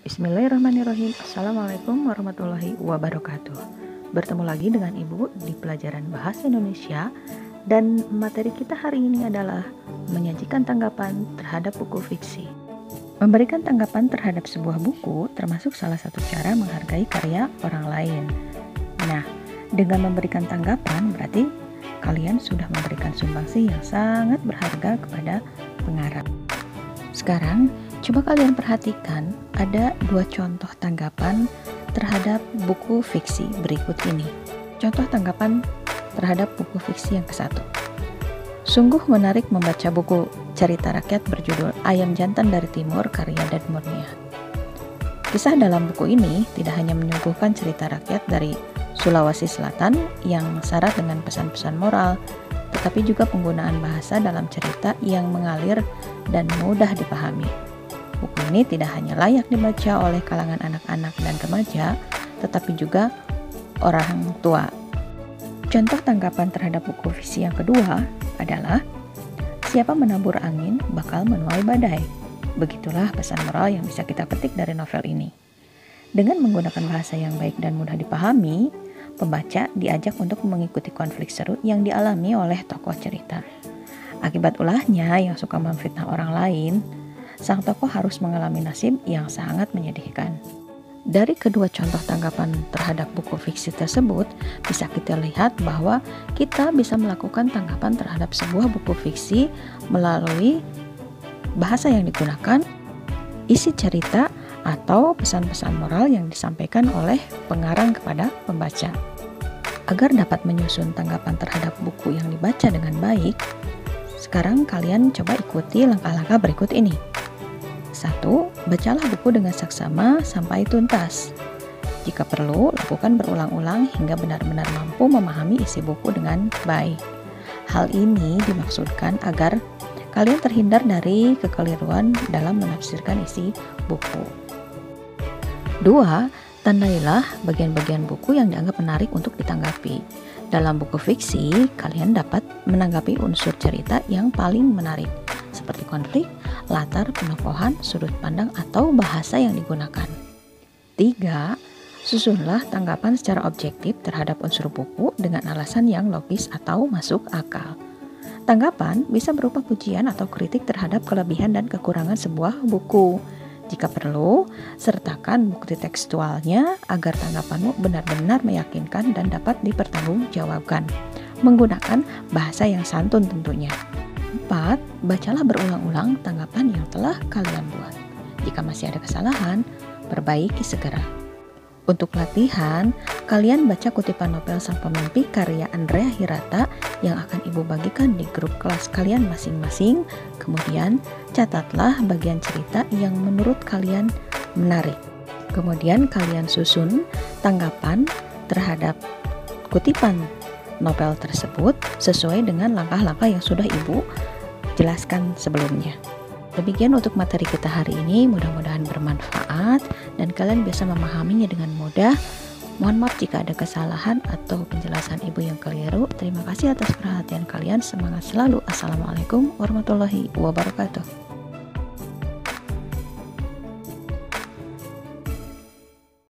Bismillahirrahmanirrahim. Assalamualaikum warahmatullahi wabarakatuh. Bertemu lagi dengan Ibu di pelajaran Bahasa Indonesia, dan materi kita hari ini adalah menyajikan tanggapan terhadap buku fiksi. Memberikan tanggapan terhadap sebuah buku termasuk salah satu cara menghargai karya orang lain. Nah, dengan memberikan tanggapan berarti kalian sudah memberikan sumbangsi yang sangat berharga kepada pengarang. Sekarang, coba kalian perhatikan ada dua contoh tanggapan terhadap buku fiksi berikut ini. Contoh tanggapan terhadap buku fiksi yang ke-1. Sungguh menarik membaca buku cerita rakyat berjudul Ayam Jantan dari Timur karya Dad Murnia. Kisah dalam buku ini tidak hanya menyuguhkan cerita rakyat dari Sulawesi Selatan yang syarat dengan pesan-pesan moral, tetapi juga penggunaan bahasa dalam cerita yang mengalir dan mudah dipahami. Buku ini tidak hanya layak dibaca oleh kalangan anak-anak dan remaja, tetapi juga orang tua. Contoh tanggapan terhadap buku fiksi yang kedua adalah, siapa menabur angin bakal menuai badai. Begitulah pesan moral yang bisa kita petik dari novel ini. Dengan menggunakan bahasa yang baik dan mudah dipahami, pembaca diajak untuk mengikuti konflik seru yang dialami oleh tokoh cerita. Akibat ulahnya yang suka memfitnah orang lain, sang tokoh harus mengalami nasib yang sangat menyedihkan. Dari kedua contoh tanggapan terhadap buku fiksi tersebut, bisa kita lihat bahwa kita bisa melakukan tanggapan terhadap sebuah buku fiksi melalui bahasa yang digunakan, isi cerita, atau pesan-pesan moral yang disampaikan oleh pengarang kepada pembaca. Agar dapat menyusun tanggapan terhadap buku yang dibaca dengan baik, sekarang kalian coba ikuti langkah-langkah berikut ini. 1. Bacalah buku dengan saksama sampai tuntas. Jika perlu, lakukan berulang-ulang hingga benar-benar mampu memahami isi buku dengan baik. Hal ini dimaksudkan agar kalian terhindar dari kekeliruan dalam menafsirkan isi buku. 2. Tandailah bagian-bagian buku yang dianggap menarik untuk ditanggapi. Dalam buku fiksi, kalian dapat menanggapi unsur cerita yang paling menarik, seperti konflik, latar, penokohan, sudut pandang, atau bahasa yang digunakan. 3. Susunlah tanggapan secara objektif terhadap unsur buku dengan alasan yang logis atau masuk akal. Tanggapan bisa berupa pujian atau kritik terhadap kelebihan dan kekurangan sebuah buku. Jika perlu, sertakan bukti tekstualnya agar tanggapanmu benar-benar meyakinkan dan dapat dipertanggungjawabkan, menggunakan bahasa yang santun tentunya. 4. Bacalah berulang-ulang tanggapan yang telah kalian buat. Jika masih ada kesalahan, perbaiki segera. Untuk latihan, kalian baca kutipan novel Sang Pemimpi karya Andrea Hirata yang akan Ibu bagikan di grup kelas kalian masing-masing. Kemudian, catatlah bagian cerita yang menurut kalian menarik. Kemudian kalian susun tanggapan terhadap kutipan novel tersebut sesuai dengan langkah-langkah yang sudah Ibu jelaskan sebelumnya. Demikian untuk materi kita hari ini, mudah-mudahan bermanfaat dan kalian bisa memahaminya dengan mudah. Mohon maaf jika ada kesalahan atau penjelasan Ibu yang keliru. Terima kasih atas perhatian kalian, semangat selalu. Assalamualaikum warahmatullahi wabarakatuh.